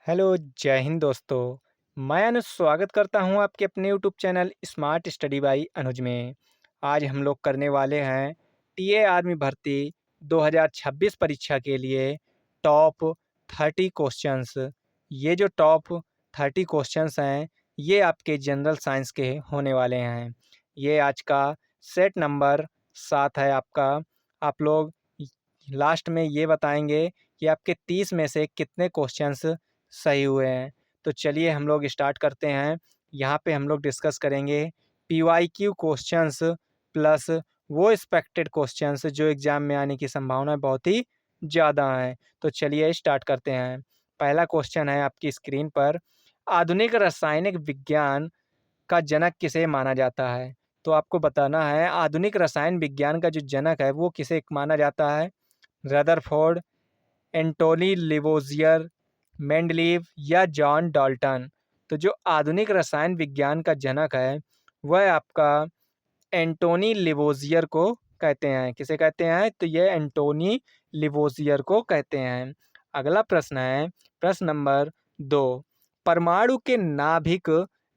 Hello, जय हिंद दोस्तों। मैं अनुज स्वागत करता हूं आपके अपने YouTube channel smart study by Anuj में। आज हम लोग करने वाले हैं टीए आर्मी भर्ती 2026 परीक्षा के लिए टॉप 30 क्वेश्चंस। ये जो टॉप 30 क्वेश्चंस हैं, ये आपके जनरल साइंस के होने वाले हैं। ये आज का सेट नंबर 7 है आपका। आप लोग लास्ट में ये बताएंगे कि आपके 30 में से कितने क्वेश्चंस सही हुए हैं। तो चलिए हम लोग स्टार्ट करते हैं। यहाँ पे हम लोग डिस्कस करेंगे पीवाईक्यू क्वेश्चंस प्लस वो एक्सपेक्टेड क्वेश्चंस जो एग्ज़ाम में आने की संभावना बहुत ही ज़्यादा है। तो चलिए स्टार्ट करते हैं। पहला क्वेश्चन है आपकी स्क्रीन पर, आधुनिक रासायनिक विज्ञान का जनक किसे माना जाता है? तो आपको बताना है आधुनिक रसायन विज्ञान का जो जनक है वो किसे माना जाता है। रदरफोर्ड, एंटोनी लिवोजियर, मेंडलीव या जॉन डाल्टन। तो जो आधुनिक रसायन विज्ञान का जनक है वह आपका एंटोनी लिवोजियर को कहते हैं। किसे कहते हैं? तो ये एंटोनी लिवोजियर को कहते हैं। अगला प्रश्न है प्रश्न नंबर 2, परमाणु के नाभिक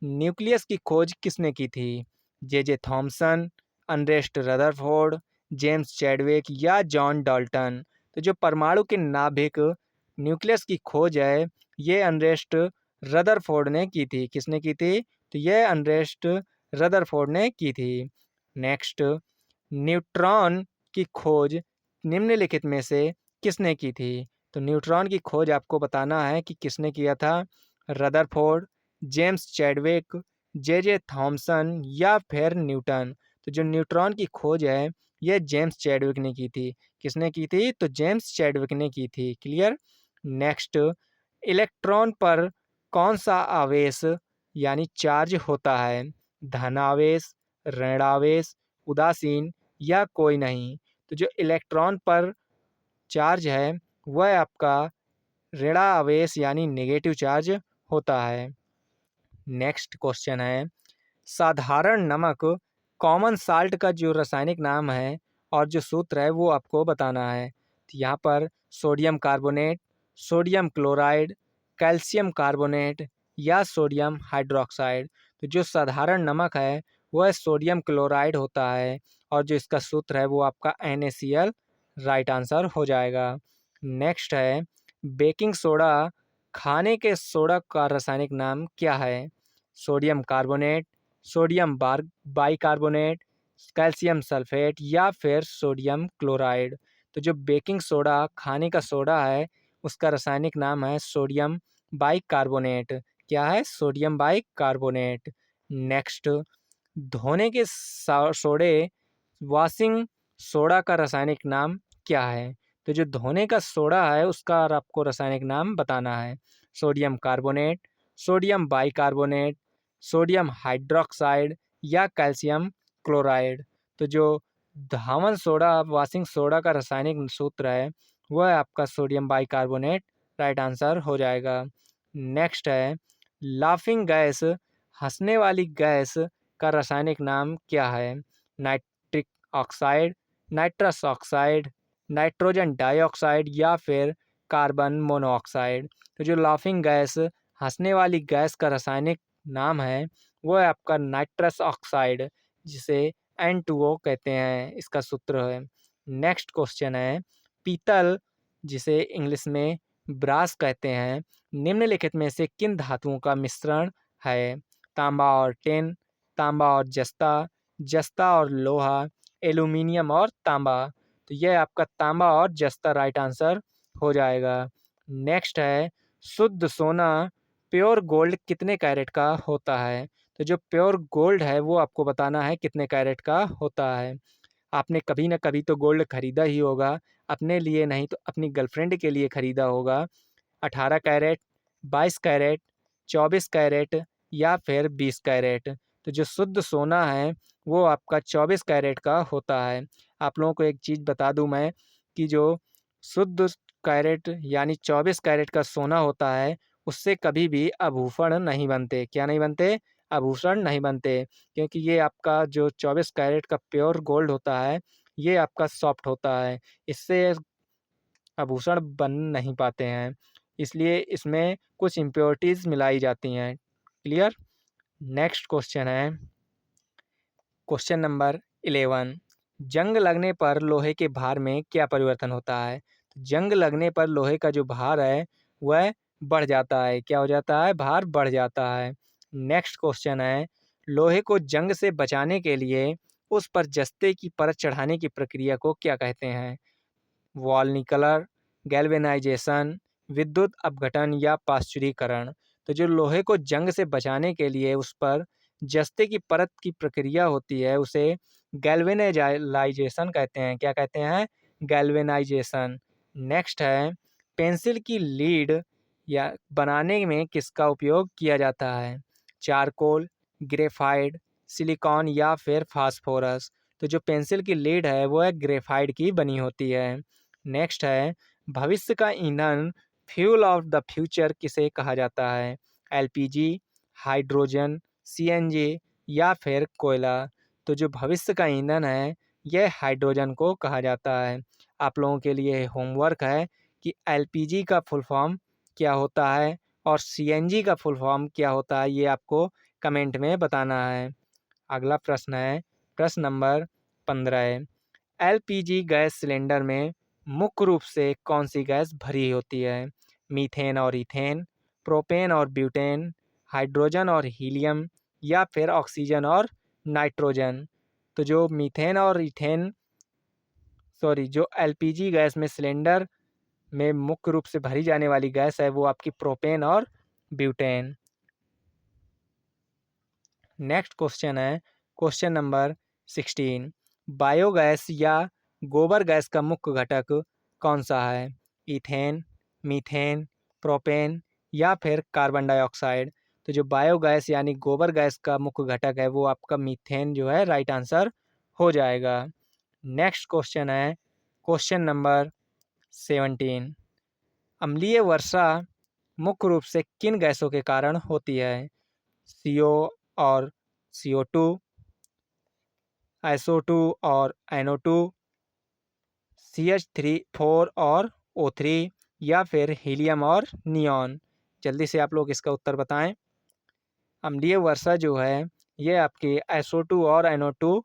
न्यूक्लियस की खोज किसने की थी? J Thomson, Ernest Rutherford, James Chadwick या जॉन डाल्टन। तो जो परमाणु के नाभिक न्यूक्लियस की खोज है ये अर्नेस्ट रदरफोर्ड ने की थी। किसने की थी? तो ये अर्नेस्ट रदरफोर्ड ने की थी। नेक्स्ट, न्यूट्रॉन की खोज निम्नलिखित में से किसने की थी? तो न्यूट्रॉन की खोज आपको बताना है कि किसने किया था। Rutherford, James Chadwick, J Thomson या फिर न्यूटन। तो जो न्यूट्रॉन की खोज है ये जेम्स चैडविक ने की थी। किसने की थी? तो जेम्स चैडविक ने की थी। क्लियर। नेक्स्ट, इलेक्ट्रॉन पर कौन सा आवेश यानी चार्ज होता है? धनावेश, ऋणावेश, उदासीन या कोई नहीं। तो जो इलेक्ट्रॉन पर चार्ज है वह आपका ऋणावेश यानी नेगेटिव चार्ज होता है। नेक्स्ट क्वेश्चन है, साधारण नमक कॉमन साल्ट का जो रासायनिक नाम है और जो सूत्र है वो आपको बताना है। तो यहाँ पर sodium carbonate, sodium chloride, calcium carbonate या सोडियम हाइड्रोक्साइड। तो जो साधारण नमक है वह सोडियम क्लोराइड होता है और जो इसका सूत्र है वो आपका NaCl राइट आंसर हो जाएगा। नेक्स्ट है, बेकिंग सोडा खाने के सोडा का रासायनिक नाम क्या है? Sodium carbonate, sodium bicarbonate, calcium sulphate या फिर सोडियम क्लोराइड। तो जो बेकिंग सोडा खाने का सोडा है उसका रासायनिक नाम है सोडियम बाइकार्बोनेट। क्या है? Sodium bicarbonate. नेक्स्ट, धोने के सोडे वॉशिंग सोडा का रासायनिक नाम क्या है? तो जो धोने का सोडा है उसका आपको रासायनिक नाम बताना है। Sodium carbonate, sodium bicarbonate, sodium hydroxide या कैल्शियम क्लोराइड। तो जो धावन सोडा वॉशिंग सोडा का रासायनिक सूत्र है वह आपका सोडियम बाइकार्बोनेट राइट आंसर हो जाएगा। नेक्स्ट है, लाफिंग गैस हंसने वाली गैस का रासायनिक नाम क्या है? Nitric oxide, nitrous oxide, nitrogen dioxide या फिर कार्बन मोनोऑक्साइड। तो जो लाफिंग गैस हंसने वाली गैस का रासायनिक नाम है वो है आपका नाइट्रस ऑक्साइड, जिसे N2O कहते हैं, इसका सूत्र है। नेक्स्ट क्वेश्चन है, पीतल जिसे इंग्लिश में ब्रास कहते हैं निम्नलिखित में से किन धातुओं का मिश्रण है? तांबा और टिन, तांबा और जस्ता, जस्ता और लोहा, एल्यूमिनियम और तांबा। तो यह आपका तांबा और जस्ता राइट आंसर हो जाएगा। नेक्स्ट है, शुद्ध सोना प्योर गोल्ड कितने कैरेट का होता है? तो जो प्योर गोल्ड है वो आपको बताना है कितने कैरेट का होता है। आपने कभी ना कभी तो गोल्ड खरीदा ही होगा, अपने लिए नहीं तो अपनी गर्लफ्रेंड के लिए खरीदा होगा। 18 कैरेट, 22 कैरेट, 24 कैरेट या फिर 20 कैरेट। तो जो शुद्ध सोना है वो आपका 24 कैरेट का होता है। आप लोगों को एक चीज़ बता दूं मैं कि जो शुद्ध कैरेट यानी 24 कैरेट का सोना होता है उससे कभी भी आभूषण नहीं बनते। क्या नहीं बनते? आभूषण नहीं बनते, क्योंकि ये आपका जो 24 कैरेट का प्योर गोल्ड होता है ये आपका सॉफ्ट होता है, इससे आभूषण बन नहीं पाते हैं। इसलिए इसमें कुछ इम्प्योरिटीज़ मिलाई जाती हैं। क्लियर? नेक्स्ट क्वेश्चन है क्वेश्चन नंबर 11। जंग लगने पर लोहे के भार में क्या परिवर्तन होता है? तो जंग लगने पर लोहे का जो भार है वह बढ़ जाता है। क्या हो जाता है? भार बढ़ जाता है। नेक्स्ट क्वेश्चन है लोहे को जंग से बचाने के लिए उस पर जस्ते की परत चढ़ाने की प्रक्रिया को क्या कहते हैं? वॉल्निकलर, गैल्वेनाइजेशन, विद्युत अपघटन या पाश्चुरीकरण। तो जो लोहे को जंग से बचाने के लिए उस पर जस्ते की परत की प्रक्रिया होती है उसे गैल्वेनाइजेशन कहते हैं। क्या कहते हैं? गैल्वेनाइजेशन। नेक्स्ट है पेंसिल की लीड या बनाने में किसका उपयोग किया जाता है? चारकोल, ग्रेफाइट, सिलिकॉन या फिर फास्फोरस। तो जो पेंसिल की लीड है वो है ग्रेफाइट की बनी होती है। नेक्स्ट है भविष्य का ईंधन फ्यूल ऑफ द फ्यूचर किसे कहा जाता है? एलपीजी, हाइड्रोजन, सीएनजी या फिर कोयला। तो जो भविष्य का ईंधन है यह हाइड्रोजन को कहा जाता है। आप लोगों के लिए होमवर्क है कि एलपीजी का फुल फॉर्म क्या होता है और सीएनजी का फुल फॉर्म क्या होता है, ये आपको कमेंट में बताना है। अगला प्रश्न है प्रश्न नंबर 15 है एलपीजी गैस सिलेंडर में मुख्य रूप से कौन सी गैस भरी होती है? मीथेन और ईथेन, प्रोपेन और ब्यूटेन, हाइड्रोजन और हीलियम या फिर ऑक्सीजन और नाइट्रोजन। तो जो मीथेन और ईथेन जो एलपीजी गैस में सिलेंडर में मुख्य रूप से भरी जाने वाली गैस है वो आपकी प्रोपेन और ब्यूटेन। नेक्स्ट क्वेश्चन है क्वेश्चन नंबर 16। बायोगैस या गोबर गैस का मुख्य घटक कौन सा है? ईथेन, मीथेन, प्रोपेन या फिर कार्बन डाइऑक्साइड। तो जो बायोगैस यानी गोबर गैस का मुख्य घटक है वो आपका मीथेन जो है राइट आंसर हो जाएगा। नेक्स्ट क्वेश्चन है क्वेश्चन नंबर 17। अम्लीय वर्षा मुख्य रूप से किन गैसों के कारण होती है? CO और CO2, SO2 और NO2, CH4 और O3 या फिर हीलियम और नियॉन। जल्दी से आप लोग इसका उत्तर बताएं। अम्लीय वर्षा जो है ये आपके SO2 और NO2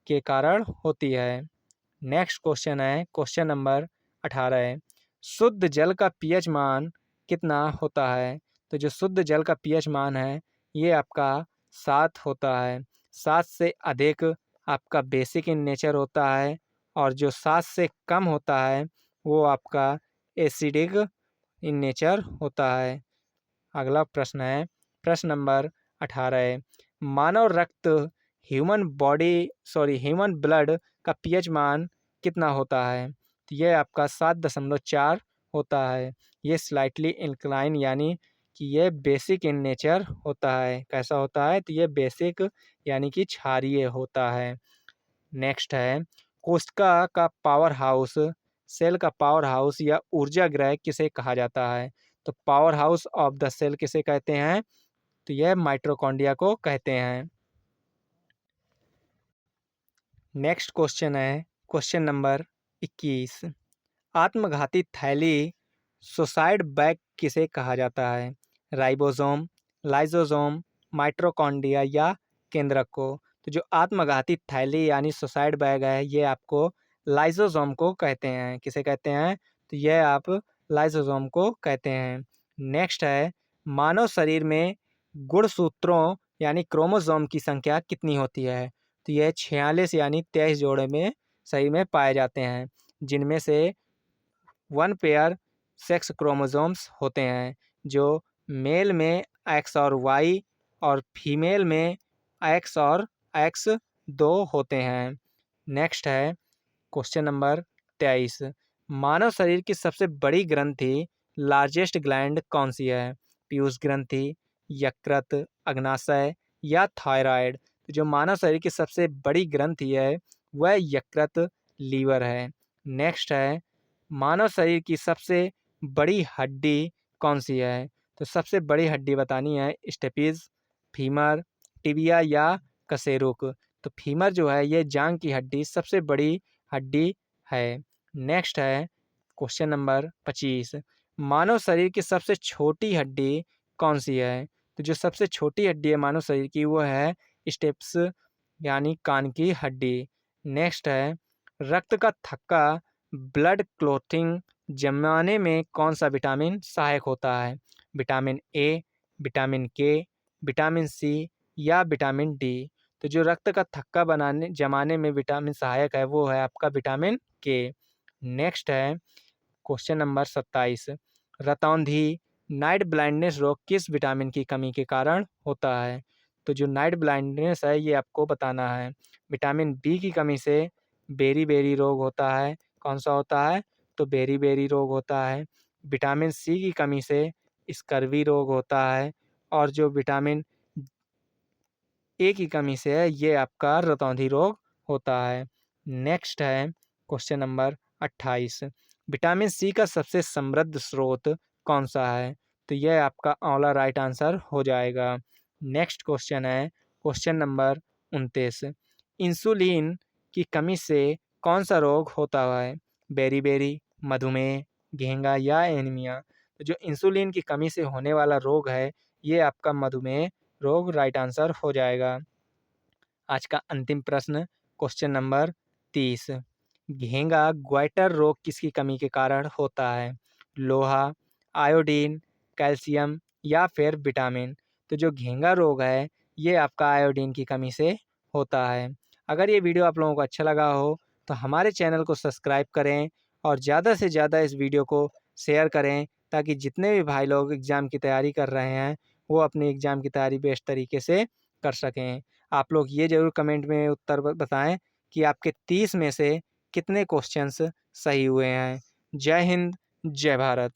के कारण होती है। नेक्स्ट क्वेश्चन है क्वेश्चन नंबर 18 है शुद्ध जल का पीएच मान कितना होता है? तो जो शुद्ध जल का पीएच मान है ये आपका 7 होता है। 7 से अधिक आपका बेसिक इन नेचर होता है और जो 7 से कम होता है वो आपका एसिडिक इन नेचर होता है। अगला प्रश्न है प्रश्न नंबर 18 है मानव रक्त ह्यूमन ब्लड का पीएच मान कितना होता है? तो ये आपका 7.4 होता है। ये स्लाइटली इंक्लाइन यानी कि ये बेसिक इन नेचर होता है। कैसा होता है? तो ये बेसिक यानी कि क्षारीय होता है। नेक्स्ट है कोशिका का पावर हाउस, सेल का पावर हाउस या ऊर्जा ग्रह किसे कहा जाता है? तो powerhouse of the cell किसे कहते हैं? तो यह माइटोकॉन्ड्रिया को कहते हैं। नेक्स्ट क्वेश्चन है क्वेश्चन नंबर 21। आत्मघाती थैली सुसाइड बैग किसे कहा जाता है? राइबोसोम, लाइसोसोम, माइटोकॉन्ड्रिया या केंद्रक को। तो जो आत्मघाती थैली यानी सुसाइड बैग है ये आपको लाइसोसोम को कहते हैं। किसे कहते हैं? तो यह आप लाइसोसोम को कहते हैं। नेक्स्ट है मानव शरीर में गुणसूत्रों यानी क्रोमोसोम की संख्या कितनी होती है? तो यह 46 यानी 23 जोड़े में शरीर में पाए जाते हैं, जिनमें से 1 पेयर सेक्स क्रोमोसोम्स होते हैं जो मेल में एक्स और वाई और फीमेल में एक्स और एक्स 2 होते हैं। नेक्स्ट है क्वेश्चन नंबर 23। मानव शरीर की सबसे बड़ी ग्रंथि लार्जेस्ट ग्लैंड कौन सी है? पीयूष ग्रंथि, यकृत, अग्नाशय या थायराइड। तो जो मानव शरीर की सबसे बड़ी ग्रंथि है वह यकृत लीवर है। नेक्स्ट है मानव शरीर की सबसे बड़ी हड्डी कौन सी है? तो सबसे बड़ी हड्डी बतानी है स्टेपिज, फीमर, टिबिया या कशेरुक। तो फीमर जो है ये जांग की हड्डी सबसे बड़ी हड्डी है। नेक्स्ट है क्वेश्चन नंबर 25। मानव शरीर की सबसे छोटी हड्डी कौन सी है? तो जो सबसे छोटी हड्डी है मानव शरीर की वो है स्टेप्स यानी कान की हड्डी। नेक्स्ट है रक्त का थक्का ब्लड क्लॉटिंग जमाने में कौन सा विटामिन सहायक होता है? विटामिन ए, विटामिन के, विटामिन सी या विटामिन डी। तो जो रक्त का थक्का जमाने में विटामिन सहायक है वो है आपका विटामिन के। नेक्स्ट है क्वेश्चन नंबर 27। रतौंधी नाइट ब्लाइंडनेस रोग किस विटामिन की कमी के कारण होता है? तो जो नाइट ब्लाइंडनेस है ये आपको बताना है। विटामिन बी की कमी से बेरी-बेरी रोग होता है। कौन सा होता है? तो बेरी-बेरी रोग होता है। विटामिन सी की कमी से स्कर्वी रोग होता है और जो विटामिन ए की कमी से है ये आपका रतौंधी रोग होता है। नेक्स्ट है क्वेश्चन नंबर 28। विटामिन सी का सबसे समृद्ध स्रोत कौन सा है? तो यह आपका ऑला राइट आंसर हो जाएगा। नेक्स्ट क्वेश्चन है क्वेश्चन नंबर 29। इंसुलिन की कमी से कौन सा रोग होता है? बेरी-बेरी, मधुमेह, घेंगा या एनीमिया। तो जो इंसुलिन की कमी से होने वाला रोग है ये आपका मधुमेह रोग राइट आंसर हो जाएगा। आज का अंतिम प्रश्न क्वेश्चन नंबर 30। घेंगा ग्वाइटर रोग किसकी कमी के कारण होता है? लोहा, आयोडीन, कैल्शियम या फिर विटामिन। तो जो घेंगा रोग है ये आपका आयोडीन की कमी से होता है। अगर ये वीडियो आप लोगों को अच्छा लगा हो तो हमारे चैनल को सब्सक्राइब करें और ज़्यादा से ज़्यादा इस वीडियो को शेयर करें ताकि जितने भी भाई लोग एग्ज़ाम की तैयारी कर रहे हैं वो अपनी एग्ज़ाम की तैयारी बेस्ट तरीके से कर सकें। आप लोग ये ज़रूर कमेंट में उत्तर बताएं कि आपके 30 में से कितने क्वेश्चंस सही हुए हैं। जय हिंद, जय भारत।